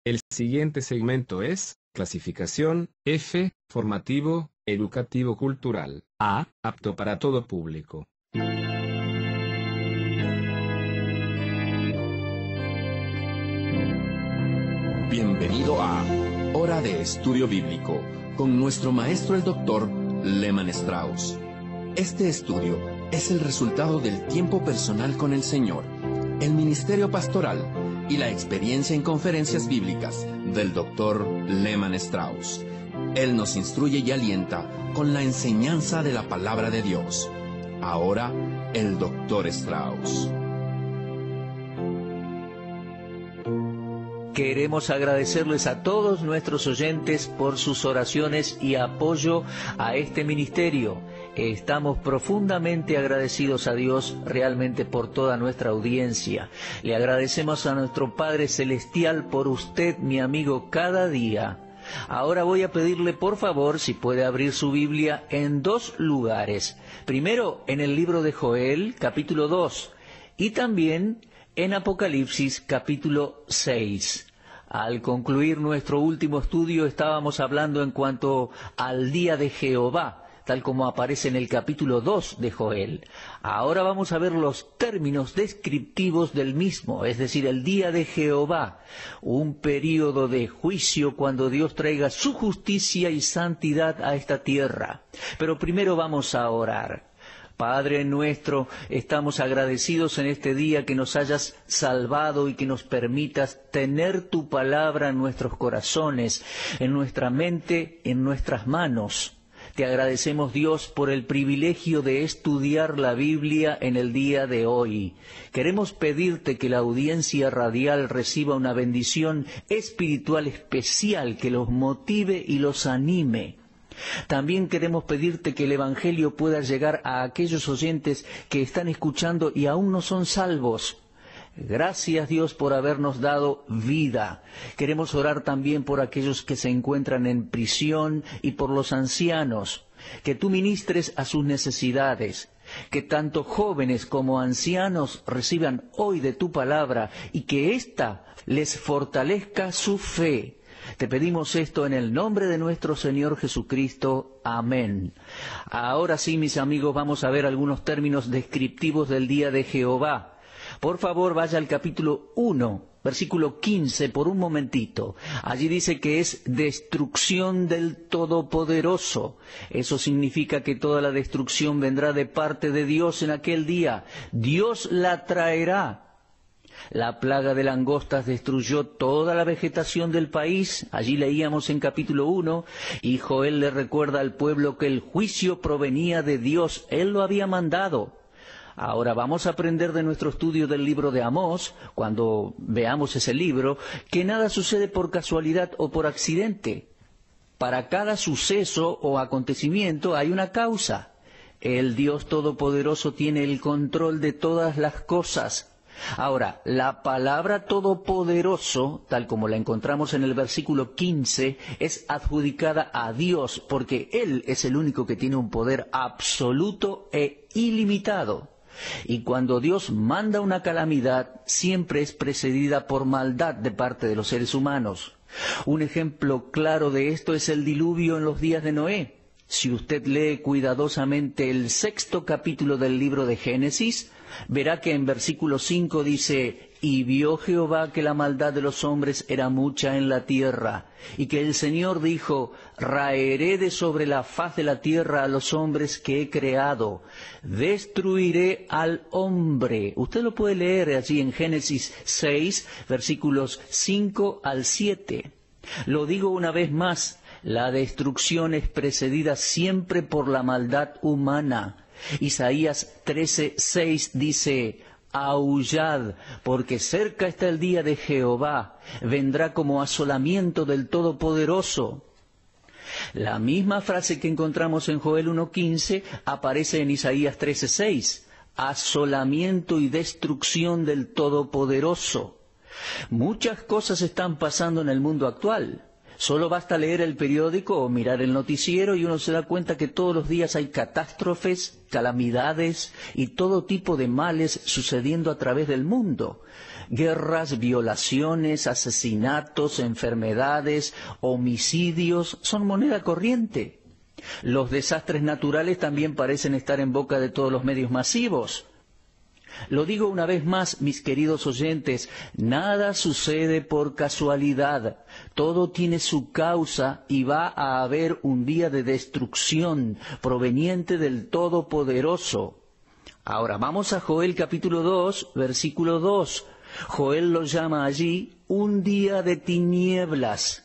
El siguiente segmento es clasificación F, formativo, educativo cultural. A, apto para todo público. Bienvenido a Hora de Estudio Bíblico con nuestro maestro el Dr. Lehman Strauss. Este estudio es el resultado del tiempo personal con el Señor, el ministerio pastoral y la experiencia en conferencias bíblicas del Dr. Lehman Strauss. Él nos instruye y alienta con la enseñanza de la palabra de Dios. Ahora, el Dr. Strauss. Queremos agradecerles a todos nuestros oyentes por sus oraciones y apoyo a este ministerio. Estamos profundamente agradecidos a Dios realmente por toda nuestra audiencia. Le agradecemos a nuestro Padre Celestial por usted, mi amigo, cada día. Ahora voy a pedirle por favor si puede abrir su Biblia en dos lugares. Primero en el libro de Joel, capítulo 2, y también en Apocalipsis capítulo 6. Al concluir nuestro último estudio estábamos hablando en cuanto al día de Jehová, tal como aparece en el capítulo 2 de Joel. Ahora vamos a ver los términos descriptivos del mismo, es decir, el día de Jehová, un período de juicio cuando Dios traiga su justicia y santidad a esta tierra. Pero primero vamos a orar. Padre nuestro, estamos agradecidos en este día que nos hayas salvado y que nos permitas tener tu palabra en nuestros corazones, en nuestra mente, en nuestras manos. Te agradecemos, Dios, por el privilegio de estudiar la Biblia en el día de hoy. Queremos pedirte que la audiencia radial reciba una bendición espiritual especial que los motive y los anime. También queremos pedirte que el Evangelio pueda llegar a aquellos oyentes que están escuchando y aún no son salvos. Gracias, Dios, por habernos dado vida. Queremos orar también por aquellos que se encuentran en prisión y por los ancianos, que tú ministres a sus necesidades, que tanto jóvenes como ancianos reciban hoy de tu palabra y que ésta les fortalezca su fe. Te pedimos esto en el nombre de nuestro Señor Jesucristo. Amén. Ahora sí, mis amigos, vamos a ver algunos términos descriptivos del día de Jehová. Por favor, vaya al capítulo 1, versículo 15, por un momentito. Allí dice que es destrucción del Todopoderoso. Eso significa que toda la destrucción vendrá de parte de Dios en aquel día. Dios la traerá. La plaga de langostas destruyó toda la vegetación del país. Allí leíamos en capítulo 1, y Joel le recuerda al pueblo que el juicio provenía de Dios. Él lo había mandado. Ahora vamos a aprender de nuestro estudio del libro de Amós, cuando veamos ese libro, que nada sucede por casualidad o por accidente. Para cada suceso o acontecimiento hay una causa. El Dios Todopoderoso tiene el control de todas las cosas. Ahora, la palabra todopoderoso, tal como la encontramos en el versículo 15, es adjudicada a Dios, porque Él es el único que tiene un poder absoluto e ilimitado. Y cuando Dios manda una calamidad, siempre es precedida por maldad de parte de los seres humanos. Un ejemplo claro de esto es el diluvio en los días de Noé. Si usted lee cuidadosamente el 6º capítulo del libro de Génesis, verá que en versículo 5 dice: «Y vio Jehová que la maldad de los hombres era mucha en la tierra, y que el Señor dijo: raeré de sobre la faz de la tierra a los hombres que he creado, destruiré al hombre». Usted lo puede leer allí en Génesis 6, versículos 5 al 7. Lo digo una vez más, la destrucción es precedida siempre por la maldad humana. Isaías 13:6 dice: «Aullad, porque cerca está el día de Jehová, vendrá como asolamiento del Todopoderoso». La misma frase que encontramos en Joel 1:15 aparece en Isaías 13:6, asolamiento y destrucción del Todopoderoso. Muchas cosas están pasando en el mundo actual. Solo basta leer el periódico o mirar el noticiero y uno se da cuenta que todos los días hay catástrofes, calamidades y todo tipo de males sucediendo a través del mundo. Guerras, violaciones, asesinatos, enfermedades, homicidios son moneda corriente. Los desastres naturales también parecen estar en boca de todos los medios masivos. Lo digo una vez más, mis queridos oyentes, nada sucede por casualidad. Todo tiene su causa y va a haber un día de destrucción proveniente del Todopoderoso. Ahora vamos a Joel capítulo 2, versículo 2. Joel lo llama allí un día de tinieblas.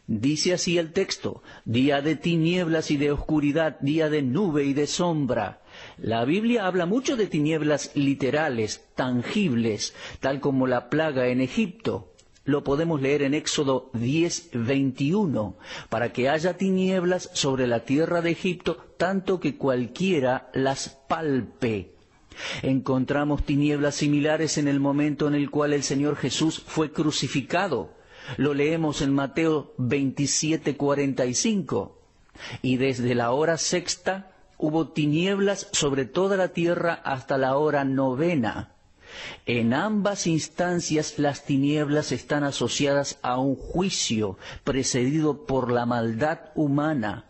Dice así el texto: día de tinieblas y de oscuridad, día de nube y de sombra. La Biblia habla mucho de tinieblas literales, tangibles, tal como la plaga en Egipto. Lo podemos leer en Éxodo 10:21, para que haya tinieblas sobre la tierra de Egipto, tanto que cualquiera las palpe. Encontramos tinieblas similares en el momento en el cual el Señor Jesús fue crucificado. Lo leemos en Mateo 27:45. Y desde la hora sexta hubo tinieblas sobre toda la tierra hasta la hora novena. En ambas instancias las tinieblas están asociadas a un juicio precedido por la maldad humana.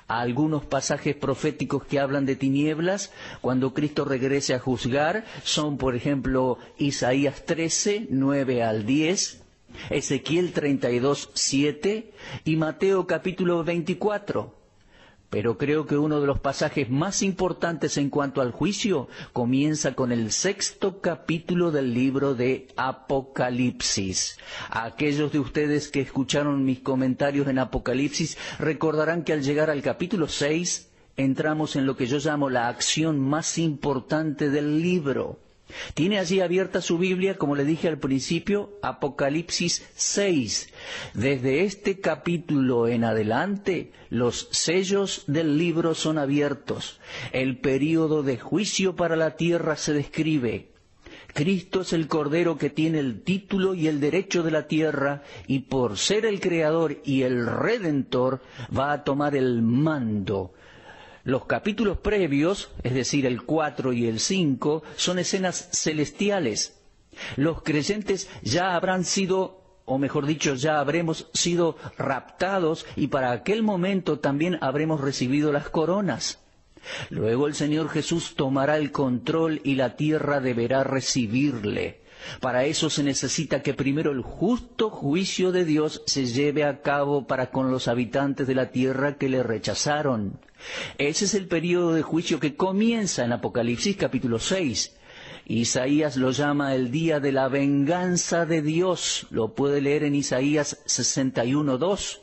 Algunos pasajes proféticos que hablan de tinieblas cuando Cristo regrese a juzgar son, por ejemplo, Isaías 13, 9 al 10, Ezequiel 32, 7 y Mateo capítulo 24. Pero creo que uno de los pasajes más importantes en cuanto al juicio comienza con el 6º capítulo del libro de Apocalipsis. Aquellos de ustedes que escucharon mis comentarios en Apocalipsis recordarán que al llegar al capítulo 6 entramos en lo que yo llamo la acción más importante del libro. Tiene allí abierta su Biblia, como le dije al principio, Apocalipsis 6. Desde este capítulo en adelante, los sellos del libro son abiertos. El período de juicio para la tierra se describe. Cristo es el Cordero que tiene el título y el derecho de la tierra, y por ser el Creador y el Redentor, va a tomar el mando. Los capítulos previos, es decir, el 4 y el 5, son escenas celestiales. Los creyentes ya habrán sido, o mejor dicho, ya habremos sido raptados, y para aquel momento también habremos recibido las coronas. Luego el Señor Jesús tomará el control y la tierra deberá recibirle. Para eso se necesita que primero el justo juicio de Dios se lleve a cabo para con los habitantes de la tierra que le rechazaron. Ese es el período de juicio que comienza en Apocalipsis capítulo 6. Isaías lo llama el día de la venganza de Dios. Lo puede leer en Isaías 61:2.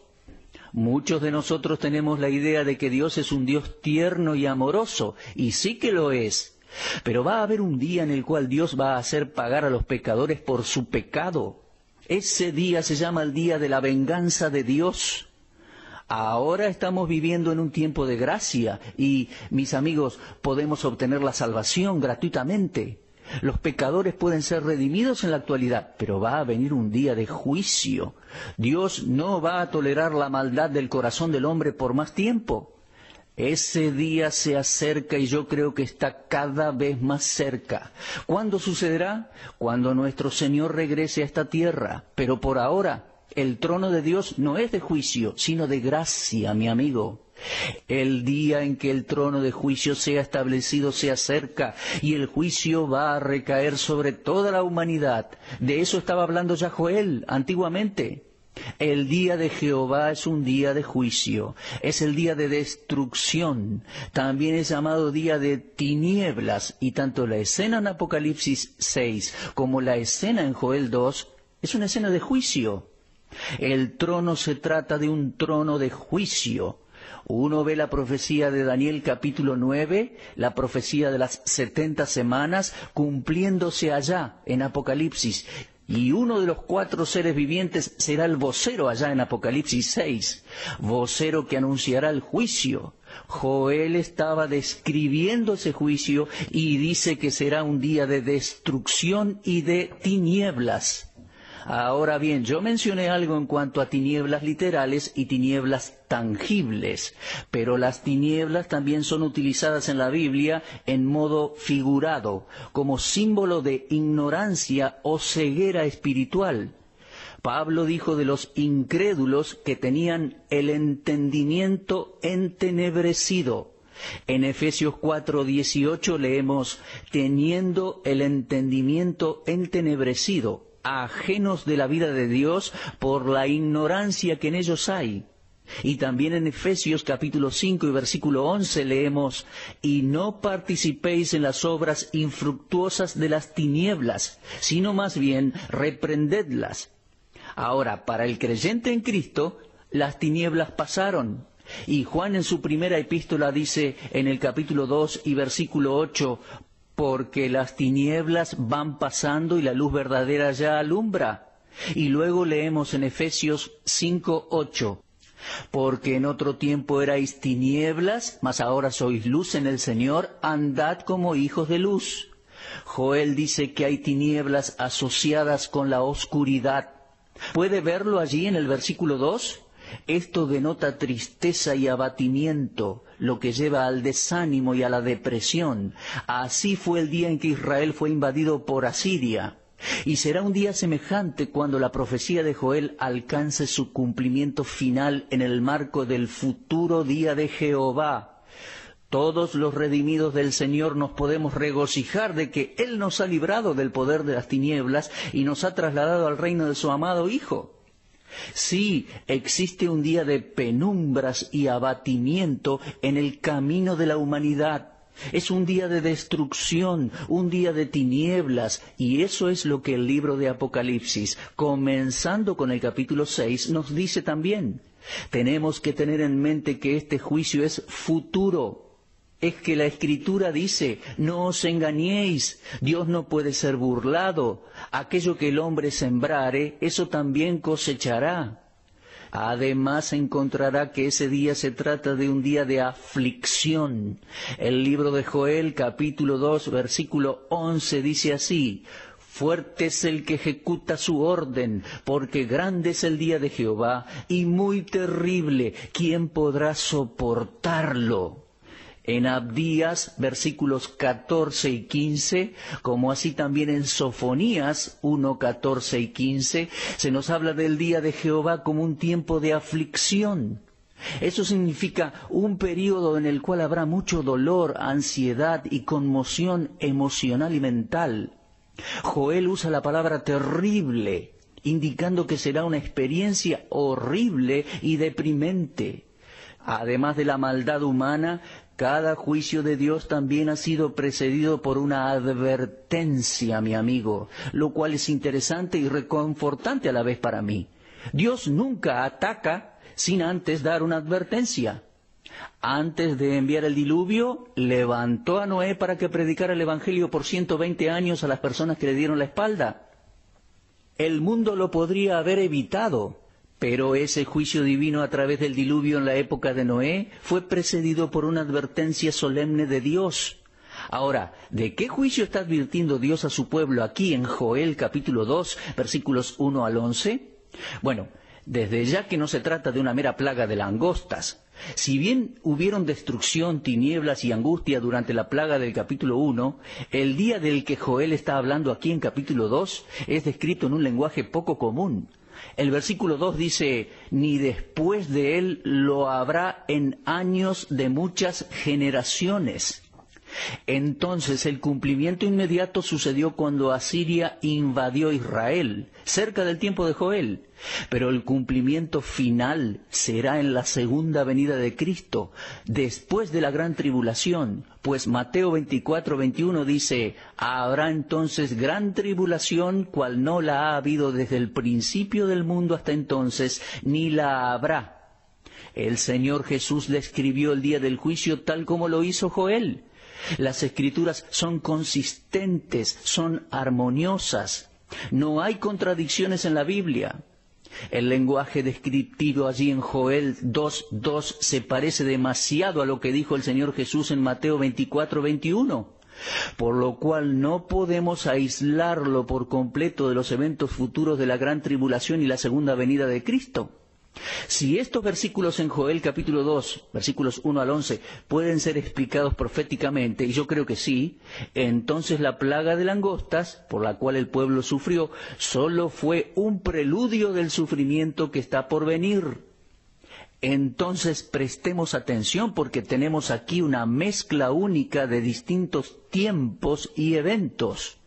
Muchos de nosotros tenemos la idea de que Dios es un Dios tierno y amoroso, y sí que lo es. Pero va a haber un día en el cual Dios va a hacer pagar a los pecadores por su pecado. Ese día se llama el día de la venganza de Dios. Ahora estamos viviendo en un tiempo de gracia y, mis amigos, podemos obtener la salvación gratuitamente. Los pecadores pueden ser redimidos en la actualidad, pero va a venir un día de juicio. Dios no va a tolerar la maldad del corazón del hombre por más tiempo. Ese día se acerca y yo creo que está cada vez más cerca. ¿Cuándo sucederá? Cuando nuestro Señor regrese a esta tierra. Pero por ahora, el trono de Dios no es de juicio, sino de gracia, mi amigo. El día en que el trono de juicio sea establecido se acerca y el juicio va a recaer sobre toda la humanidad. De eso estaba hablando ya Joel antiguamente. El día de Jehová es un día de juicio, es el día de destrucción, también es llamado día de tinieblas, y tanto la escena en Apocalipsis 6 como la escena en Joel 2 es una escena de juicio. El trono se trata de un trono de juicio. Uno ve la profecía de Daniel capítulo 9, la profecía de las 70 semanas, cumpliéndose allá en Apocalipsis. Y uno de los 4 seres vivientes será el vocero allá en Apocalipsis 6, vocero que anunciará el juicio. Joel estaba describiendo ese juicio y dice que será un día de destrucción y de tinieblas. Ahora bien, yo mencioné algo en cuanto a tinieblas literales y tinieblas tangibles, pero las tinieblas también son utilizadas en la Biblia en modo figurado, como símbolo de ignorancia o ceguera espiritual. Pablo dijo de los incrédulos que tenían el entendimiento entenebrecido. En Efesios 4:18 leemos, teniendo el entendimiento entenebrecido, ajenos de la vida de Dios por la ignorancia que en ellos hay. Y también en Efesios capítulo 5 y versículo 11 leemos, y no participéis en las obras infructuosas de las tinieblas, sino más bien reprendedlas. Ahora, para el creyente en Cristo, las tinieblas pasaron. Y Juan en su primera epístola dice en el capítulo 2 y versículo 8, porque las tinieblas van pasando y la luz verdadera ya alumbra. Y luego leemos en Efesios 5:8, porque en otro tiempo erais tinieblas, mas ahora sois luz en el Señor, andad como hijos de luz. Joel dice que hay tinieblas asociadas con la oscuridad. ¿Puede verlo allí en el versículo 2? Esto denota tristeza y abatimiento, lo que lleva al desánimo y a la depresión. Así fue el día en que Israel fue invadido por Asiria. Y será un día semejante cuando la profecía de Joel alcance su cumplimiento final en el marco del futuro día de Jehová. Todos los redimidos del Señor nos podemos regocijar de que Él nos ha librado del poder de las tinieblas y nos ha trasladado al reino de su amado Hijo. Sí, existe un día de penumbras y abatimiento en el camino de la humanidad. Es un día de destrucción, un día de tinieblas, y eso es lo que el libro de Apocalipsis, comenzando con el capítulo 6, nos dice también. Tenemos que tener en mente que este juicio es futuro. Es que la Escritura dice, no os engañéis, Dios no puede ser burlado, aquello que el hombre sembrare, eso también cosechará. Además encontrará que ese día se trata de un día de aflicción. El libro de Joel, capítulo 2, versículo 11, dice así, fuerte es el que ejecuta su orden, porque grande es el día de Jehová, y muy terrible, ¿quién podrá soportarlo? En Abdías, versículos 14 y 15, como así también en Sofonías 1, 14 y 15, se nos habla del día de Jehová como un tiempo de aflicción. Eso significa un período en el cual habrá mucho dolor, ansiedad y conmoción emocional y mental. Joel usa la palabra terrible, indicando que será una experiencia horrible y deprimente. Además de la maldad humana, cada juicio de Dios también ha sido precedido por una advertencia, mi amigo, lo cual es interesante y reconfortante a la vez para mí. Dios nunca ataca sin antes dar una advertencia. Antes de enviar el diluvio, levantó a Noé para que predicara el Evangelio por 120 años a las personas que le dieron la espalda. El mundo lo podría haber evitado. Pero ese juicio divino a través del diluvio en la época de Noé fue precedido por una advertencia solemne de Dios. Ahora, ¿de qué juicio está advirtiendo Dios a su pueblo aquí en Joel capítulo 2, versículos 1 al 11? Bueno, desde ya que no se trata de una mera plaga de langostas. Si bien hubieron destrucción, tinieblas y angustia durante la plaga del capítulo 1, el día del que Joel está hablando aquí en capítulo 2 es descrito en un lenguaje poco común. El versículo 2 dice, ni después de él lo habrá en años de muchas generaciones. Entonces el cumplimiento inmediato sucedió cuando Asiria invadió Israel, cerca del tiempo de Joel. Pero el cumplimiento final será en la segunda venida de Cristo, después de la gran tribulación, pues Mateo 24:21 dice, habrá entonces gran tribulación, cual no la ha habido desde el principio del mundo hasta entonces, ni la habrá. El Señor Jesús describió el día del juicio tal como lo hizo Joel. Las Escrituras son consistentes, son armoniosas. No hay contradicciones en la Biblia. El lenguaje descriptivo allí en Joel 2:2 se parece demasiado a lo que dijo el Señor Jesús en Mateo 24:21. por lo cual no podemos aislarlo por completo de los eventos futuros de la gran tribulación y la segunda venida de Cristo. Si estos versículos en Joel capítulo 2, versículos 1 al 11, pueden ser explicados proféticamente, y yo creo que sí, entonces la plaga de langostas, por la cual el pueblo sufrió, solo fue un preludio del sufrimiento que está por venir. Entonces prestemos atención porque tenemos aquí una mezcla única de distintos tiempos y eventos.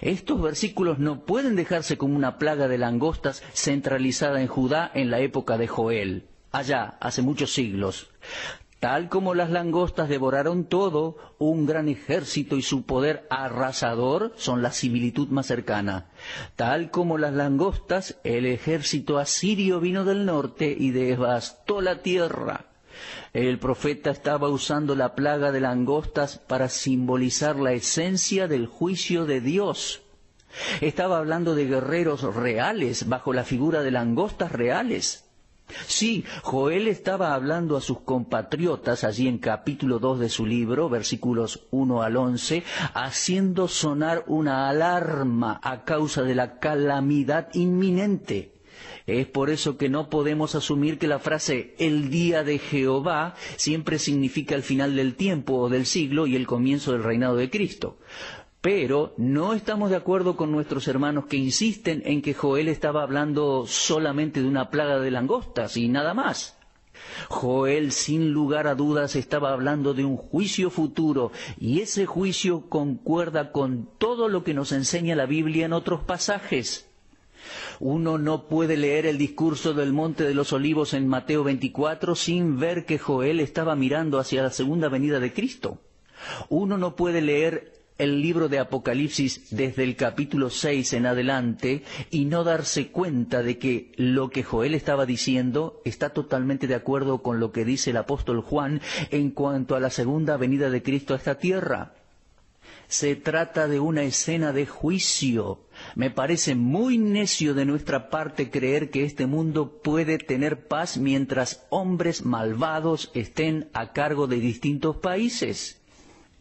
Estos versículos no pueden dejarse como una plaga de langostas centralizada en Judá en la época de Joel, allá, hace muchos siglos. Tal como las langostas devoraron todo, un gran ejército y su poder arrasador son la similitud más cercana. Tal como las langostas, el ejército asirio vino del norte y devastó la tierra. El profeta estaba usando la plaga de langostas para simbolizar la esencia del juicio de Dios. Estaba hablando de guerreros reales bajo la figura de langostas reales. Sí, Joel estaba hablando a sus compatriotas allí en capítulo 2 de su libro, versículos 1 al 11, haciendo sonar una alarma a causa de la calamidad inminente. Es por eso que no podemos asumir que la frase «el día de Jehová» siempre significa el final del tiempo o del siglo y el comienzo del reinado de Cristo. Pero no estamos de acuerdo con nuestros hermanos que insisten en que Joel estaba hablando solamente de una plaga de langostas y nada más. Joel, sin lugar a dudas, estaba hablando de un juicio futuro, y ese juicio concuerda con todo lo que nos enseña la Biblia en otros pasajes. Uno no puede leer el discurso del Monte de los Olivos en Mateo 24 sin ver que Joel estaba mirando hacia la segunda venida de Cristo. Uno no puede leer el libro de Apocalipsis desde el capítulo 6 en adelante y no darse cuenta de que lo que Joel estaba diciendo está totalmente de acuerdo con lo que dice el apóstol Juan en cuanto a la segunda venida de Cristo a esta tierra. Se trata de una escena de juicio. Me parece muy necio de nuestra parte creer que este mundo puede tener paz mientras hombres malvados estén a cargo de distintos países.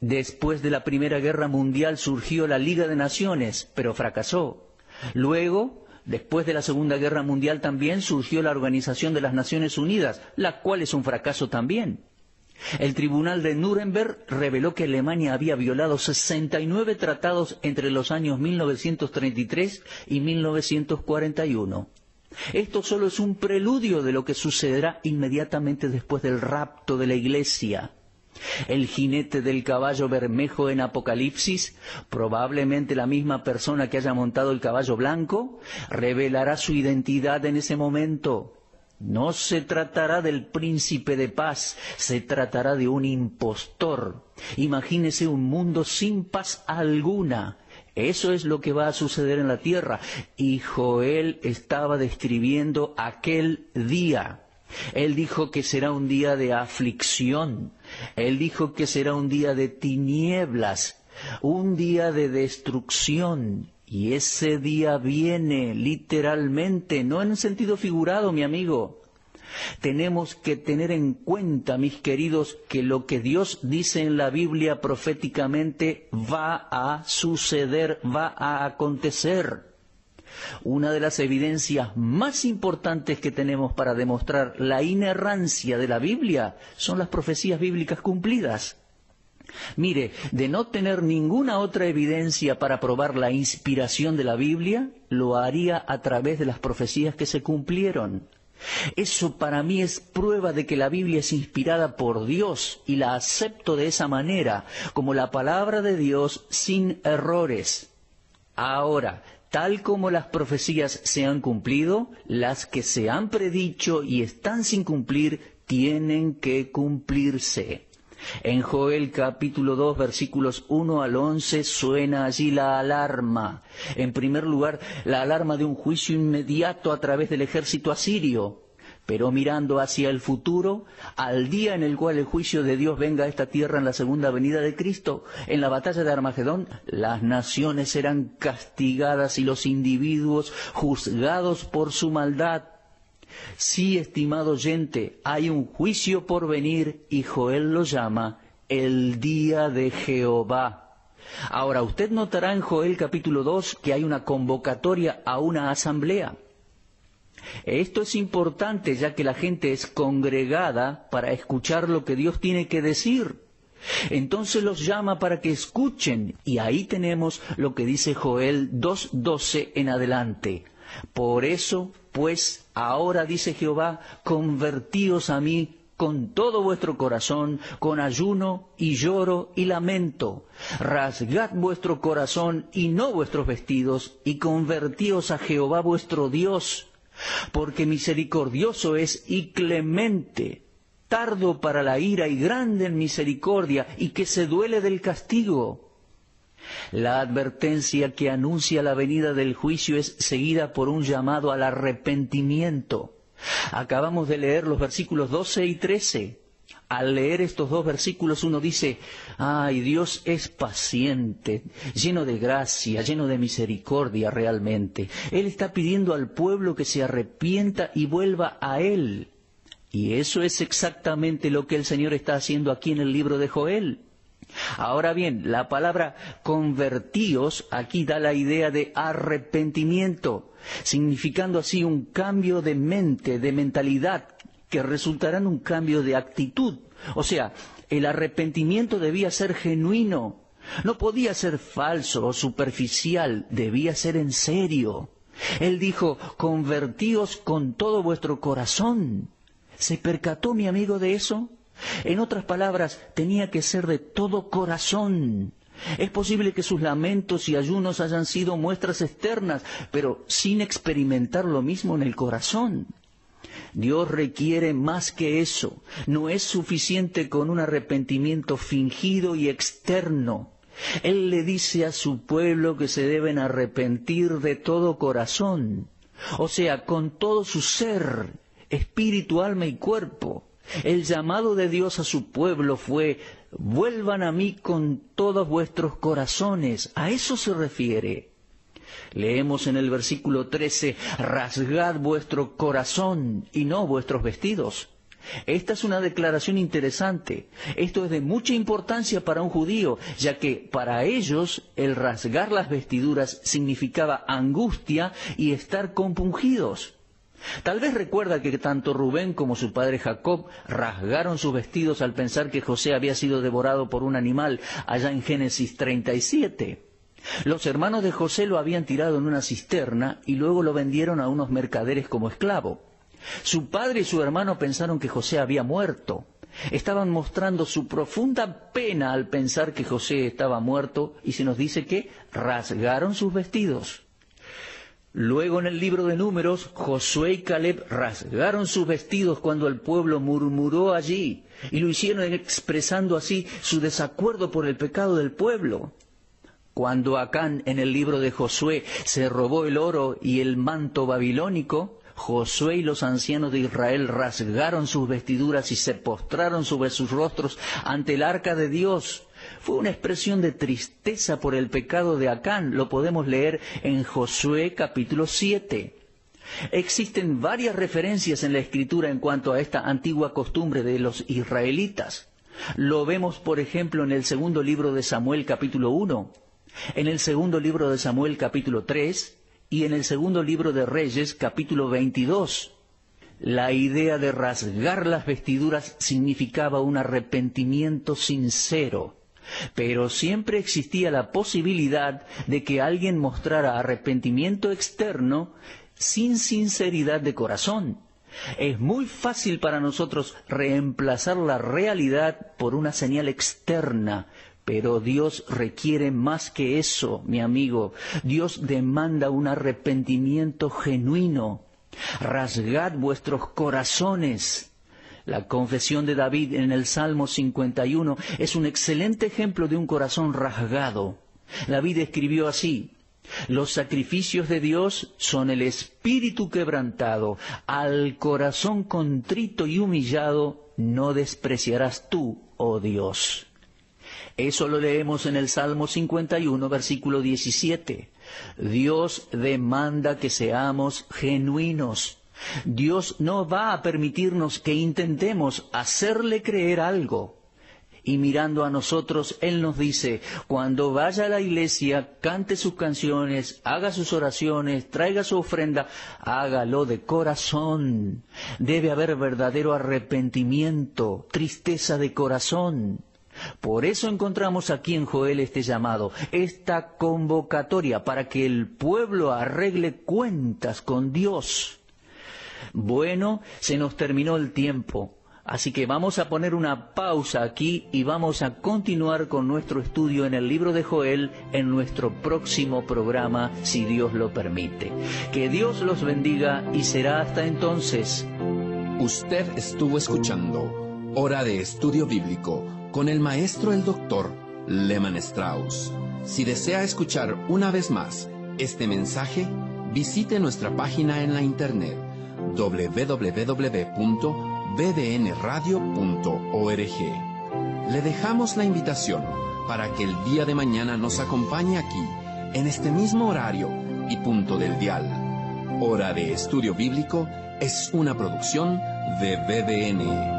Después de la Primera Guerra Mundial surgió la Liga de Naciones, pero fracasó. Luego, después de la Segunda Guerra Mundial también surgió la Organización de las Naciones Unidas, la cual es un fracaso también. El Tribunal de Nuremberg reveló que Alemania había violado 69 tratados entre los años 1933 y 1941. Esto solo es un preludio de lo que sucederá inmediatamente después del rapto de la Iglesia. El jinete del caballo bermejo en Apocalipsis, probablemente la misma persona que haya montado el caballo blanco, revelará su identidad en ese momento. No se tratará del príncipe de paz, se tratará de un impostor. Imagínese un mundo sin paz alguna. Eso es lo que va a suceder en la tierra. Y Joel estaba describiendo aquel día. Él dijo que será un día de aflicción. Él dijo que será un día de tinieblas, un día de destrucción. Y ese día viene literalmente, no en sentido figurado, mi amigo. Tenemos que tener en cuenta, mis queridos, que lo que Dios dice en la Biblia proféticamente va a suceder, va a acontecer. Una de las evidencias más importantes que tenemos para demostrar la inerrancia de la Biblia son las profecías bíblicas cumplidas. Mire, de no tener ninguna otra evidencia para probar la inspiración de la Biblia, lo haría a través de las profecías que se cumplieron. Eso para mí es prueba de que la Biblia es inspirada por Dios y la acepto de esa manera, como la palabra de Dios sin errores. Ahora, tal como las profecías se han cumplido, las que se han predicho y están sin cumplir, tienen que cumplirse. En Joel capítulo 2 versículos 1 al 11 suena allí la alarma. En primer lugar, la alarma de un juicio inmediato a través del ejército asirio. Pero mirando hacia el futuro, al día en el cual el juicio de Dios venga a esta tierra en la segunda venida de Cristo, en la batalla de Armagedón, las naciones serán castigadas y los individuos juzgados por su maldad. Sí, estimado oyente, hay un juicio por venir y Joel lo llama el día de Jehová. Ahora, usted notará en Joel capítulo 2 que hay una convocatoria a una asamblea. Esto es importante ya que la gente es congregada para escuchar lo que Dios tiene que decir. Entonces los llama para que escuchen, y ahí tenemos lo que dice Joel 2:12 en adelante. Por eso, pues, ahora dice Jehová, convertíos a mí con todo vuestro corazón, con ayuno y lloro y lamento. Rasgad vuestro corazón y no vuestros vestidos, y convertíos a Jehová vuestro Dios, porque misericordioso es y clemente, tardo para la ira y grande en misericordia, y que se duele del castigo. La advertencia que anuncia la venida del juicio es seguida por un llamado al arrepentimiento. Acabamos de leer los versículos 12 y 13. Al leer estos dos versículos uno dice, ¡ay, Dios es paciente, lleno de gracia, lleno de misericordia realmente! Él está pidiendo al pueblo que se arrepienta y vuelva a Él. Y eso es exactamente lo que el Señor está haciendo aquí en el libro de Joel. Ahora bien, la palabra convertíos aquí da la idea de arrepentimiento, significando así un cambio de mente, de mentalidad, que resultará en un cambio de actitud. O sea, el arrepentimiento debía ser genuino, no podía ser falso o superficial, debía ser en serio. Él dijo, convertíos con todo vuestro corazón. ¿Se percató mi amigo de eso? En otras palabras, tenía que ser de todo corazón. Es posible que sus lamentos y ayunos hayan sido muestras externas, pero sin experimentar lo mismo en el corazón. Dios requiere más que eso. No es suficiente con un arrepentimiento fingido y externo. Él le dice a su pueblo que se deben arrepentir de todo corazón, o sea, con todo su ser, espíritu, alma y cuerpo. El llamado de Dios a su pueblo fue, vuelvan a mí con todos vuestros corazones. A eso se refiere. Leemos en el versículo 13, rasgad vuestro corazón y no vuestros vestidos. Esta es una declaración interesante. Esto es de mucha importancia para un judío, ya que para ellos el rasgar las vestiduras significaba angustia y estar compungidos. Tal vez recuerda que tanto Rubén como su padre Jacob rasgaron sus vestidos al pensar que José había sido devorado por un animal allá en Génesis 37. Los hermanos de José lo habían tirado en una cisterna y luego lo vendieron a unos mercaderes como esclavo. Su padre y su hermano pensaron que José había muerto. Estaban mostrando su profunda pena al pensar que José estaba muerto y se nos dice que rasgaron sus vestidos. Luego en el libro de Números, Josué y Caleb rasgaron sus vestidos cuando el pueblo murmuró allí, y lo hicieron expresando así su desacuerdo por el pecado del pueblo. Cuando Acán en el libro de Josué se robó el oro y el manto babilónico, Josué y los ancianos de Israel rasgaron sus vestiduras y se postraron sobre sus rostros ante el arca de Dios. Fue una expresión de tristeza por el pecado de Acán. Lo podemos leer en Josué capítulo 7. Existen varias referencias en la Escritura en cuanto a esta antigua costumbre de los israelitas. Lo vemos, por ejemplo, en el segundo libro de Samuel capítulo 1, en el segundo libro de Samuel capítulo 3 y en el segundo libro de Reyes capítulo 22. La idea de rasgar las vestiduras significaba un arrepentimiento sincero. Pero siempre existía la posibilidad de que alguien mostrara arrepentimiento externo sin sinceridad de corazón. Es muy fácil para nosotros reemplazar la realidad por una señal externa, pero Dios requiere más que eso, mi amigo. Dios demanda un arrepentimiento genuino. Rasgad vuestros corazones. La confesión de David en el Salmo 51 es un excelente ejemplo de un corazón rasgado. David escribió así: los sacrificios de Dios son el espíritu quebrantado, al corazón contrito y humillado no despreciarás tú, oh Dios. Eso lo leemos en el Salmo 51, versículo 17. Dios demanda que seamos genuinos. Dios no va a permitirnos que intentemos hacerle creer algo. Y mirando a nosotros, Él nos dice, cuando vaya a la iglesia, cante sus canciones, haga sus oraciones, traiga su ofrenda, hágalo de corazón. Debe haber verdadero arrepentimiento, tristeza de corazón. Por eso encontramos aquí en Joel este llamado, esta convocatoria para que el pueblo arregle cuentas con Dios. Bueno, se nos terminó el tiempo. Así que vamos a poner una pausa aquí y vamos a continuar con nuestro estudio en el libro de Joel en nuestro próximo programa, si Dios lo permite. Que Dios los bendiga y será hasta entonces. Usted estuvo escuchando Hora de Estudio Bíblico con el maestro el doctor Lehmann Strauss. Si desea escuchar una vez más este mensaje, visite nuestra página en la internet www.bbnradio.org. Le dejamos la invitación para que el día de mañana nos acompañe aquí, en este mismo horario y punto del dial. Hora de Estudio Bíblico es una producción de BBN.